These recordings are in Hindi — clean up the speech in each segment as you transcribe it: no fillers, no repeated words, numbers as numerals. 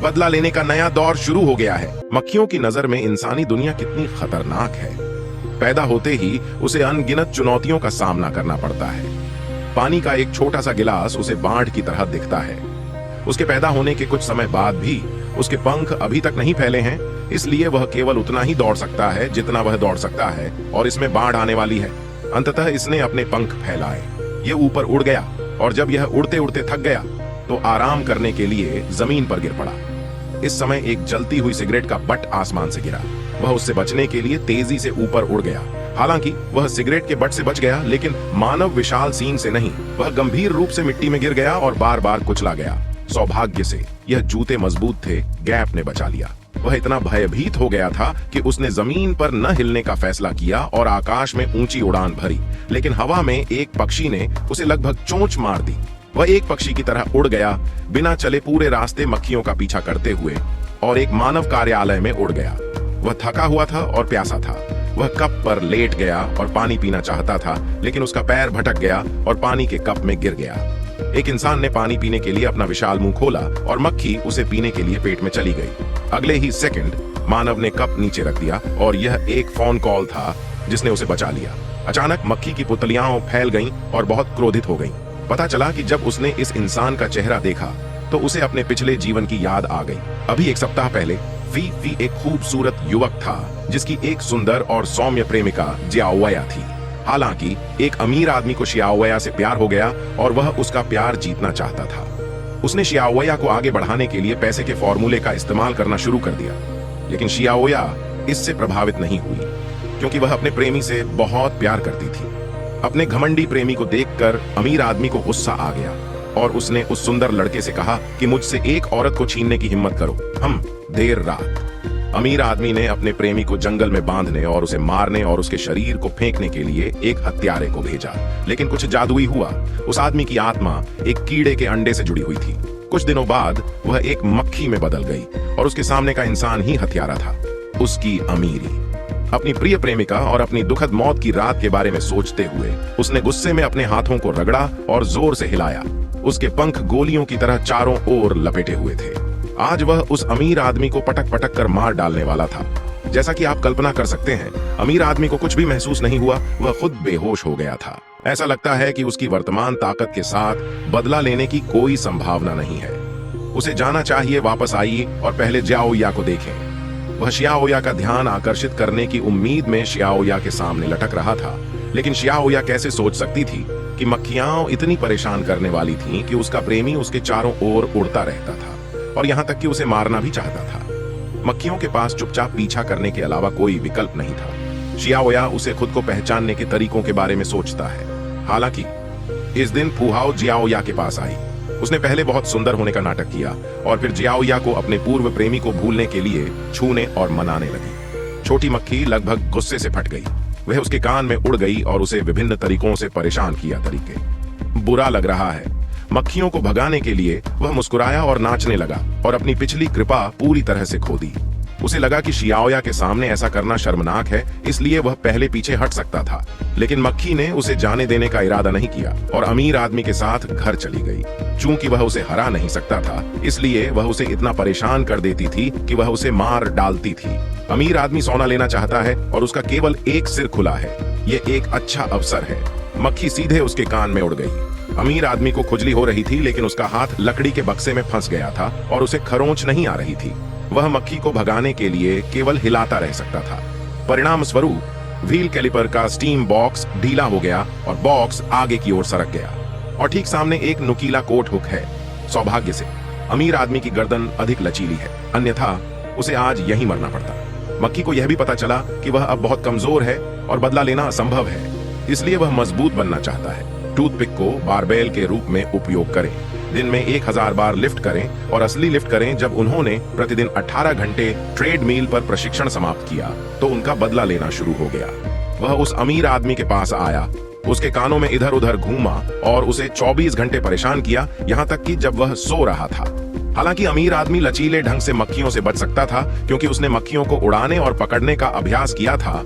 बदला लेने का नया दौर शुरू हो गया है। मक्खियों की नजर में इंसानी दुनिया कितनी खतरनाक है। पैदा होते ही उसे अनगिनत चुनौतियों का सामना करना पड़ता है। पानी का एक छोटा सा गिलास उसे बाढ़ की तरह दिखता है। उसके पैदा होने के कुछ समय बाद भी उसके पंख अभी तक नहीं फैले हैं, इसलिए वह केवल उतना ही दौड़ सकता है जितना वह दौड़ सकता है, और इसमें बाढ़ आने वाली है। अंततः इसने अपने पंख फैलाए, ये ऊपर उड़ गया, और जब यह उड़ते उड़ते थक गया तो आराम करने के लिए जमीन पर गिर पड़ा। इस समय एक जलती हुई सिगरेट का बट आसमान से गिरा। वह उससे बचने के लिए तेजी से ऊपर उड़ गया। हालांकि वह सिगरेट के बट से बच गया, लेकिन मानव विशाल सींग से नहीं। वह गंभीर रूप से मिट्टी में गिर गया और बार बार कुचला गया। सौभाग्य से यह जूते मजबूत थे, गैप ने बचा लिया। वह इतना भयभीत हो गया था कि उसने जमीन पर न हिलने का फैसला किया और आकाश में ऊंची उड़ान भरी, लेकिन हवा में एक पक्षी ने उसे लगभग चोंच मार दी। वह एक पक्षी की तरह उड़ गया, बिना चले पूरे रास्ते मक्खियों का पीछा करते हुए, और एक मानव कार्यालय में उड़ गया। वह थका हुआ था और प्यासा था। वह कप पर लेट गया और पानी पीना चाहता था, लेकिन उसका पैर भटक गया और पानी के कप में गिर गया। एक इंसान ने पानी पीने के लिए अपना विशाल मुंह खोला और मक्खी उसे पीने के लिए पेट में चली गई। अगले ही सेकंड मानव ने कप नीचे रख दिया, और यह एक फोन कॉल था जिसने उसे बचा लिया। अचानक मक्खी की पुतलियां फैल गईं और बहुत क्रोधित हो गईं। पता चला कि जब उसने इस इंसान का चेहरा देखा तो उसे अपने पिछले जीवन की याद आ गई। अभी एक सप्ताह पहले वी एक खूबसूरत युवक था जिसकी एक सुंदर और सौम्य प्रेमिका जियाओया थी। हालांकि एक अमीर आदमी को शियाओया से प्यार हो गया और वह उसका प्यार जीतना चाहता था। उसने शियाओया को आगे बढ़ाने के लिए पैसे के फॉर्मूले का इस्तेमाल करना शुरू कर दिया, लेकिन शियाओया इससे प्रभावित नहीं हुई, क्योंकि वह अपने प्रेमी से बहुत प्यार करती थी। अपने घमंडी प्रेमी को देखकर अमीर आदमी को गुस्सा आ गया और उसने उस सुंदर लड़के से कहा कि मुझसे एक औरत को छीनने की हिम्मत करो, हम देर रात। अमीर आदमी ने अपने प्रेमी को जंगल में बांधने और उसे मारने और उसके शरीर को फेंकने के लिए एक हत्यारे को भेजा, लेकिन कुछ जादुई हुआ। उस आदमी की आत्मा एक कीड़े के अंडे से जुड़ी हुई थी। कुछ दिनों बाद वह एक मक्खी में बदल गई और उसके सामने का इंसान ही हत्यारा था। उसकी अमीरी। अपनी प्रिय प्रेमिका और अपनी दुखद मौत की रात के बारे में सोचते हुए उसने गुस्से में अपने हाथों को रगड़ा और जोर से हिलाया। उसके पंख गोलियों की तरह चारों ओर लपेटे हुए थे। आज वह उस अमीर आदमी को पटक पटक कर मार डालने वाला था। जैसा कि आप कल्पना कर सकते हैं, अमीर आदमी को कुछ भी महसूस नहीं हुआ। वह खुद बेहोश हो गया था। ऐसा लगता है कि उसकी वर्तमान ताकत के साथ बदला लेने की कोई संभावना नहीं है। उसे जाना चाहिए। वापस आइए और पहले जियाओया को देखें। वह शियाओया का ध्यान आकर्षित करने की उम्मीद में शियाओया के सामने लटक रहा था, लेकिन शियाओया कैसे सोच सकती थी कि मक्खियां इतनी परेशान करने वाली थीं कि उसका प्रेमी उसके चारों ओर उड़ता रहता था और यहाँ तक कि उसे मारना भी चाहता था। मक्खियों के पास चुपचाप पीछा करने के अलावा कोई विकल्प नहीं था। शियाओया उसे खुद को पहचानने के तरीकों के बारे में सोचता है। हालांकि इस दिन फुहाओ जियाओया के पास आई। उसने पहले बहुत सुंदर होने का नाटक किया और फिर जियाओया को अपने पूर्व प्रेमी को भूलने के लिए छूने और मनाने लगी। छोटी मक्खी लगभग गुस्से से फट गई। वह उसके कान में उड़ गई और उसे विभिन्न तरीकों से परेशान किया। तरीके बुरा लग रहा है। मक्खियों को भगाने के लिए वह मुस्कुराया और नाचने लगा और अपनी पिछली कृपा पूरी तरह से खो दी। उसे लगा कि शियाओया के सामने ऐसा करना शर्मनाक है, इसलिए वह पहले पीछे हट सकता था, लेकिन मक्खी ने उसे जाने देने का इरादा नहीं किया और अमीर आदमी के साथ घर चली गई। चूंकि वह उसे हरा नहीं सकता था, इसलिए वह उसे इतना परेशान कर देती थी कि वह उसे मार डालती थी। अमीर आदमी सोना लेना चाहता है और उसका केवल एक सिर खुला है। ये एक अच्छा अवसर है। मक्खी सीधे उसके कान में उड़ गई। अमीर आदमी को खुजली हो रही थी, लेकिन उसका हाथ लकड़ी के बक्से में फंस गया था और उसे खरोंच नहीं आ रही थी। वह मक्खी को भगाने के लिए केवल हिलाता रह सकता था। परिणाम स्वरूप व्हील कैलिपर का स्टीम बॉक्स ढीला हो गया और बॉक्स आगे की ओर सरक गया और ठीक सामने एक नुकीला कोट हुक है। सौभाग्य से अमीर आदमी की गर्दन अधिक लचीली है, अन्यथा उसे आज यहीं मरना पड़ता। मक्खी को यह भी पता चला कि वह अब बहुत कमजोर है और बदला लेना असंभव है, इसलिए वह मजबूत बनना चाहता है। टूथपिक को बारबेल के रूप में उपयोग करें। दिन में 1000 बार लिफ्ट करें और असली लिफ्ट करें। जब उन्होंने प्रतिदिन 18 घंटे ट्रेडमिल पर प्रशिक्षण समाप्त किया तो उनका बदला लेना शुरू हो गया। वह उस अमीर आदमी के पास आया, उसके कानों में इधर उधर घूमा और उसे 24 घंटे परेशान किया, यहाँ तक कि जब वह सो रहा था। हालांकि अमीर आदमी लचीले ढंग से मक्खियों से बच सकता था, क्योंकि उसने मक्खियों को उड़ाने और पकड़ने का अभ्यास किया था।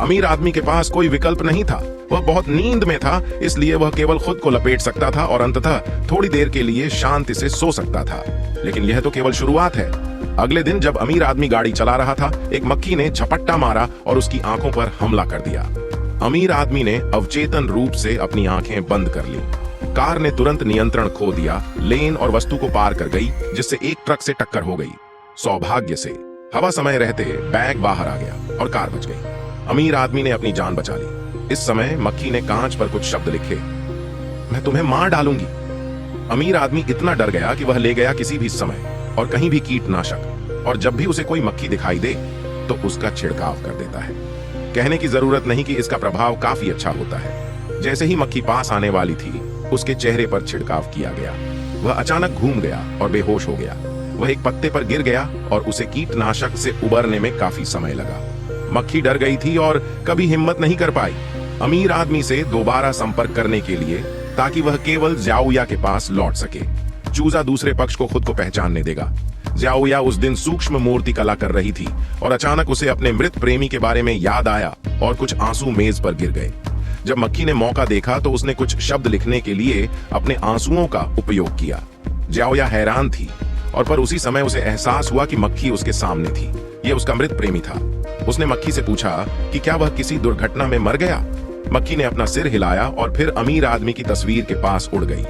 अमीर आदमी के पास कोई विकल्प नहीं था। वह बहुत नींद में था, इसलिए वह केवल खुद को लपेट सकता था और अंततः थोड़ी देर के लिए शांति से सो सकता था। लेकिन यह तो केवल शुरुआत है। अगले दिन जब अमीर आदमी गाड़ी चला रहा था, एक मक्खी ने झपट्टा मारा और उसकी आंखों पर हमला कर दिया। अमीर आदमी ने अवचेतन रूप से अपनी आंखें बंद कर ली। कार ने तुरंत नियंत्रण खो दिया, लेन और वस्तु को पार कर गई, जिससे एक ट्रक से टक्कर हो गई। सौभाग्य से हवा समय रहते बैग बाहर आ गया और कार बच गई। अमीर आदमी ने अपनी जान बचा ली। इस समय मक्खी ने कांच पर कुछ शब्द लिखे, मैं तुम्हें मार डालूंगी। अमीर आदमी इतना डर गया कि वह ले गया किसी भी समय और कहीं भी कीटनाशक, और जब भी उसे कोई मक्खी दिखाई दे तो उसका छिड़काव कर देता है। कहने की जरूरत नहीं कि इसका प्रभाव काफी अच्छा होता है। जैसे ही मक्खी पास आने वाली थी, उसके चेहरे पर छिड़काव किया गया। वह अचानक घूम गया और बेहोश हो गया। वह एक पत्ते पर गिर गया और उसे कीटनाशक से उबरने में काफी समय लगा। मक्खी डर गई थी और कभी हिम्मत नहीं कर पाई अमीर आदमी से दोबारा संपर्क करने के लिए, ताकि वह केवल ज़्याओया के पास लौट सके। चूजा दूसरे पक्ष को खुद को पहचानने देगा। ज़्याओया उस दिन सूक्ष्म मूर्ति कला कर रही थी और अचानक उसे अपने मृत प्रेमी के बारे में याद आया और कुछ आंसू मेज पर गिर गए। जब मक्खी ने मौका देखा तो उसने कुछ शब्द लिखने के लिए अपने आंसुओं का उपयोग किया। ज़्याओया हैरान थी और पर उसी समय उसे एहसास हुआ कि मक्खी उसके सामने थी। यह उसका मृत प्रेमी था। उसने मक्खी से पूछा कि क्या वह किसी दुर्घटना में मर गया। मक्खी ने अपना सिर हिलाया और फिर अमीर आदमी की तस्वीर के पास उड़ गई।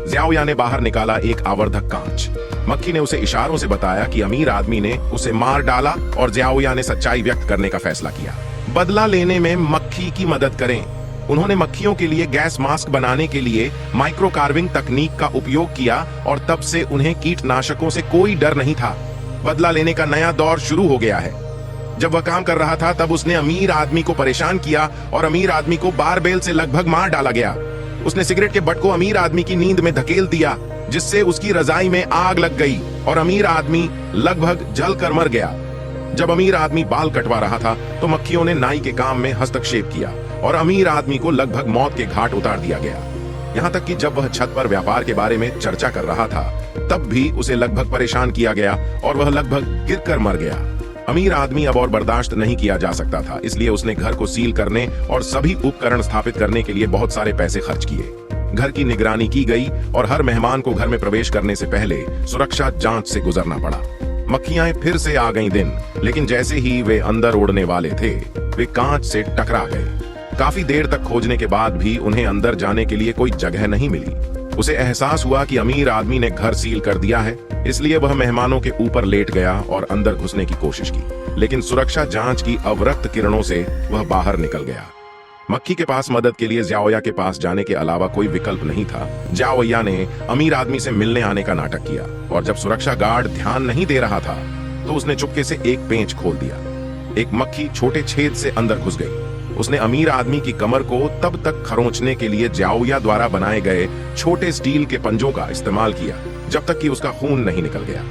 ज़्याओया ने बाहर निकाला एक आवर्धक कांच। मक्खी ने उसे इशारों से बताया कि अमीर आदमी ने उसे मार डाला और ज़्याओया ने सच्चाई व्यक्त करने का फैसला किया। बदला लेने में मक्खी की मदद करें। उन्होंने मक्खियों के लिए गैस मास्क बनाने के लिए माइक्रो कार्विंग तकनीक का उपयोग किया और तब से उन्हें कीटनाशकों से कोई डर नहीं था। बदला लेने का नया दौर शुरू हो गया है। जब वह काम कर रहा था तब उसने अमीर आदमी को परेशान किया और अमीर आदमी को बारबेल से लगभग मार डाला गया। उसने सिगरेट के बट को अमीर आदमी की नींद में धकेल दिया, जिससे उसकी रजाई में आग लग गई और अमीर आदमी लगभग जलकर मर गया। जब अमीर आदमी बाल कटवा रहा था तो मक्खियों ने नाई के काम में हस्तक्षेप किया और अमीर आदमी को लगभग मौत के घाट उतार दिया गया। यहाँ तक कि जब वह छत पर व्यापार के बारे में चर्चा कर रहा था तब भी उसे लगभग परेशान किया गया और वह लगभग गिरकर मर गया। अमीर आदमी अब और बर्दाश्त नहीं किया जा सकता था, इसलिए उसने घर को सील करने और सभी उपकरण स्थापित करने के लिए बहुत सारे पैसे खर्च किए। घर की निगरानी की गई और हर मेहमान को घर में प्रवेश करने से पहले सुरक्षा जांच से गुजरना पड़ा। मक्खियां फिर से आ गईं दिन, लेकिन जैसे ही वे अंदर उड़ने वाले थे वे कांच से टकरा गए। काफी देर तक खोजने के बाद भी उन्हें अंदर जाने के लिए कोई जगह नहीं मिली। उसे एहसास हुआ कि अमीर आदमी ने घर सील कर दिया है, इसलिए वह मेहमानों के ऊपर लेट गया और अंदर घुसने की कोशिश की, लेकिन सुरक्षा जांच की अवरक्त किरणों से वह बाहर निकल गया। मक्खी के पास मदद के लिए ज़्याओया के पास जाने के अलावा कोई विकल्प नहीं था। ज़्याओया ने अमीर आदमी से मिलने आने का नाटक किया और जब सुरक्षा गार्ड ध्यान नहीं दे रहा था तो उसने चुपके से एक पेंच खोल दिया। एक मक्खी छोटे छेद से अंदर घुस गई। उसने अमीर आदमी की कमर को तब तक खरोंचने के लिए ज़्याओया द्वारा बनाए गए छोटे स्टील के पंजों का इस्तेमाल किया जब तक कि उसका खून नहीं निकल गया।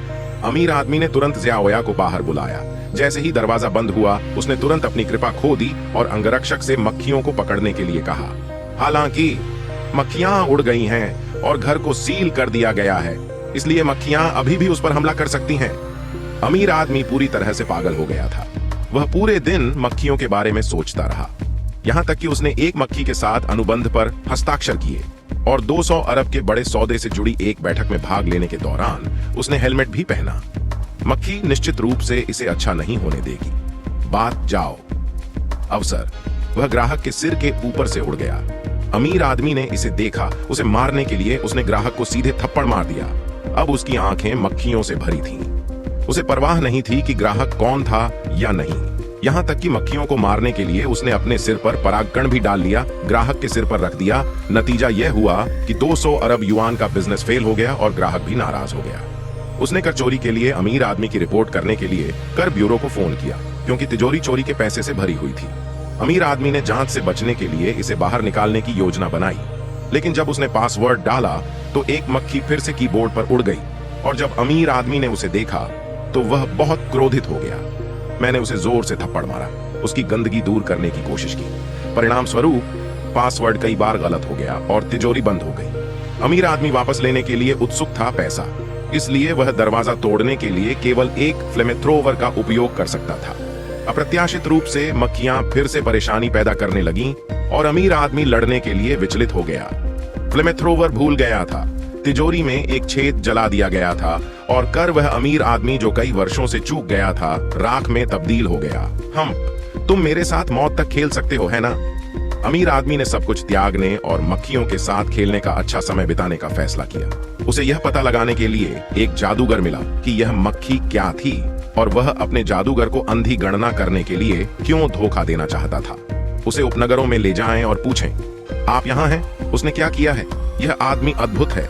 अमीर आदमी ने तुरंत ज़्याओया को बाहर बुलाया। जैसे ही दरवाजा बंद हुआ उसने तुरंत अपनी कृपा खो दी और अंगरक्षक से मक्खियों को पकड़ने के लिए कहा। हालांकि मक्खियां उड़ गई हैं और घर को सील कर दिया गया है, इसलिए मक्खियां अभी भी उस पर हमला कर सकती हैं। अमीर आदमी पूरी तरह से पागल हो गया था। वह पूरे दिन मक्खियों के बारे में सोचता रहा, यहाँ तक कि उसने एक मक्खी के साथ अनुबंध पर हस्ताक्षर किए और 200 अरब के बड़े सौदे से जुड़ी एक बैठक में भाग लेने के दौरान उसने हेलमेट भी पहना। मक्खी निश्चित रूप से इसे अच्छा नहीं होने देगी। बात जाओ अवसर, वह ग्राहक के सिर के ऊपर से उड़ गया। अमीर आदमी ने इसे देखा। उसे मारने के लिए उसने ग्राहक को सीधे थप्पड़ मार दिया। अब उसकी आंखें मक्खियों से भरी थीं। उसे परवाह नहीं थी कि ग्राहक कौन था या नहीं। यहाँ तक कि मक्खियों को मारने के लिए उसने अपने सिर पर परागकण भी डाल लिया, ग्राहक के सिर पर रख दिया। नतीजा यह हुआ कि 200 अरब युआन का बिजनेस फेल हो गया और ग्राहक भी नाराज हो गया। उसने कर चोरी के लिए अमीर आदमी की रिपोर्ट करने के लिए कर ब्यूरो को फोन किया, क्योंकि तिजोरी चोरी के पैसे से भरी हुई थी। अमीर आदमी ने जांच से बचने के लिए इसे बाहर निकालने की योजना बनाई, लेकिन जब उसने पासवर्ड डाला तो एक मक्खी फिर से कीबोर्ड पर उड़ गई और जब अमीर आदमी ने उसे देखा तो वह बहुत क्रोधित हो गया। मैंने उसे जोर से थप्पड़ मारा, उसकी गंदगी दूर करने की कोशिश की। परिणाम स्वरूप पासवर्ड कई बार गलत हो गया और तिजोरी बंद हो गई। अमीर आदमी वापस लेने के लिए उत्सुक था पैसा, इसलिए वह दरवाजा तोड़ने के लिए केवल एक फ्लेमेथ्रोवर का उपयोग कर सकता था। अप्रत्याशित रूप से मक्खियां फिर से परेशानी पैदा करने लगीं और अमीर आदमी लड़ने के लिए विचलित हो गया। फ्लेमेथ्रोवर भूल गया था, तिजोरी में एक छेद जला दिया गया था और कर वह अमीर आदमी जो कई वर्षों से चूक गया था राख में तब्दील हो गया। तुम मेरे साथ मौत तक खेल सकते हो, है ना? अमीर आदमी ने सब कुछ त्यागने और मक्खियों के साथ खेलने का अच्छा समय बिताने का फैसला किया। उसे यह पता लगाने के लिए एक जादूगर मिला कि यह मक्खी क्या थी और वह अपने जादूगर को अंधी गणना करने के लिए क्यों धोखा देना चाहता था। उसे उपनगरों में ले जाएं और पूछें, आप यहाँ हैं? उसने क्या किया है? यह आदमी अद्भुत है।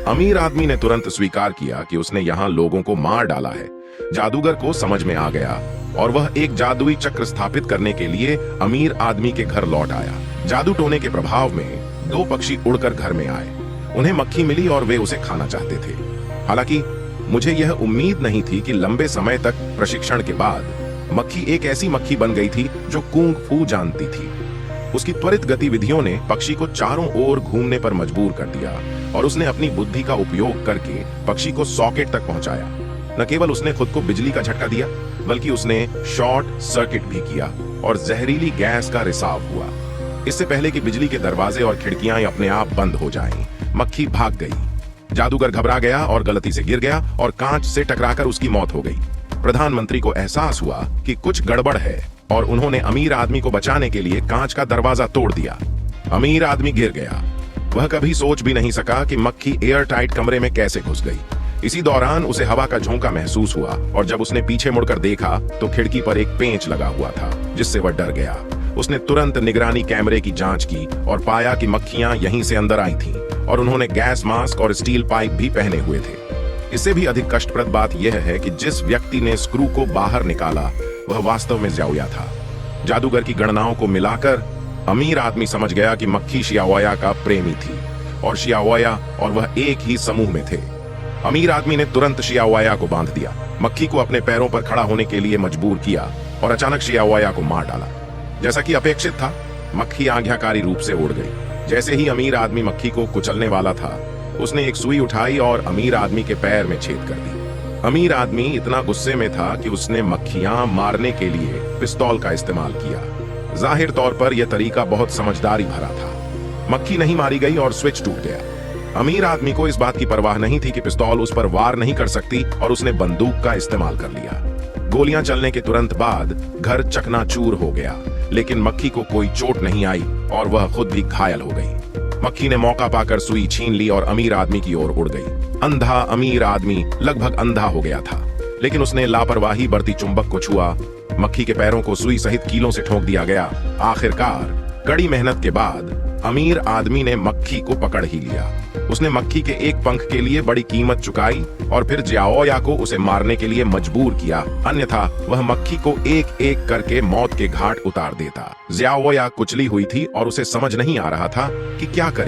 अमीर आदमी ने तुरंत स्वीकार किया कि उसने यहाँ लोगों को मार डाला है। जादूगर को समझ में आ गया और वह एक जादुई चक्र स्थापित करने के लिए अमीर आदमी के घर लौट आया। जादू टोने के प्रभाव में दो पक्षी उड़कर घर में आए। उन्हें मक्खी मिली और वे उसे खाना चाहते थे। हालांकि मुझे यह उम्मीद नहीं थी कि लंबे समय तक प्रशिक्षण के बाद मक्खी एक ऐसी मक्खी बन गई थी जो कुंग फू जानती थी। उसकी त्वरित गतिविधियों ने पक्षी को चारों ओर घूमने पर मजबूर कर दिया और उसने अपनी बुद्धि का उपयोग करके पक्षी को सॉकेट तक पहुंचाया। न केवल उसने खुद को बिजली का झटका दिया, बल्कि उसने शॉर्ट सर्किट भी किया और जहरीली गैस का रिसाव हुआ। इससे पहले कि बिजली के दरवाजे और खिड़कियां अपने आप बंद हो जाएं, मक्खी भाग गई। जादूगर घबरा गया और गलती से गिर गया और कांच से टकराकर उसकी मौत हो गई। प्रधानमंत्री को एहसास हुआ कि कुछ गड़बड़ है और उन्होंने अमीर आदमी को बचाने के लिए कांच का दरवाजा तोड़ दिया। अमीर आदमी गिर गया। वह कभी सोच भी नहीं सका कि मक्खी एयर टाइट कमरे में कैसे घुस गई। इसी दौरान उसे हवा का झोंका महसूस हुआ और जब उसने पीछे मुड़कर देखा तो खिड़की पर एक पेंच लगा हुआ था, जिससे वह डर गया। उसने तुरंत निगरानी कैमरे की जांच की और पाया कि मक्खियां यहीं से अंदर आई थीं और उन्होंने गैस मास्क और स्टील पाइप भी पहने हुए थे। इससे भी अधिक कष्टप्रद बात यह है कि जिस व्यक्ति ने स्क्रू को बाहर निकाला वह वास्तव में ज़्याओया था। जादूगर की गणनाओं को मिलाकर अमीर आदमी समझ गया कि मक्खी शियाओया का प्रेमी थी और शियाओया और वह एक ही समूह में थे। अमीर आदमी ने तुरंत शियाओया को बांध दिया, मक्खी को अपने पैरों पर खड़ा होने के लिए मजबूर किया और अचानक शियाओया को मार डाला। जैसा कि अपेक्षित था, मक्खी आज्ञाकारी रूप से उड़ गई। जैसे ही अमीर आदमी मक्खी को कुचलने वाला था, उसने एक सुई उठाई और अमीर आदमी के पैर में छेद कर दी। अमीर आदमी इतना गुस्से में था कि उसने मक्खियां मारने के लिए पिस्तौल का इस्तेमाल किया। जाहिर तौर पर यह तरीका बहुत समझदारी भरा था। मक्खी नहीं मारी गई और स्विच टूट गया। अमीर आदमी को इस बात की परवाह नहीं थी कि पिस्तौल उस पर वार नहीं कर सकती और उसने बंदूक का इस्तेमाल कर लिया। गोलियां चलने के तुरंत बाद घर चकनाचूर हो गया, लेकिन मक्खी को कोई चोट नहीं आई और वह खुद भी घायल हो गई। मक्खी ने मौका पाकर सुई छीन ली और अमीर आदमी की ओर उड़ गई। अंधा अमीर आदमी लगभग अंधा हो गया था, लेकिन उसने लापरवाही बरती चुंबक को छुआ। मक्खी के पैरों को सुई सहित कीलों से ठोक दिया गया। आखिरकार कड़ी मेहनत के बाद अमीर आदमी ने मक्खी को पकड़ ही लिया। उसने मक्खी के एक पंख के लिए बड़ी कीमत चुकाई और फिर ज़्याओया को उसे मारने के लिए मजबूर किया, अन्यथा वह मक्खी को एक एक करके मौत के घाट उतार देता। ज़्याओया कुचली हुई थी और उसे समझ नहीं आ रहा था कि क्या करे।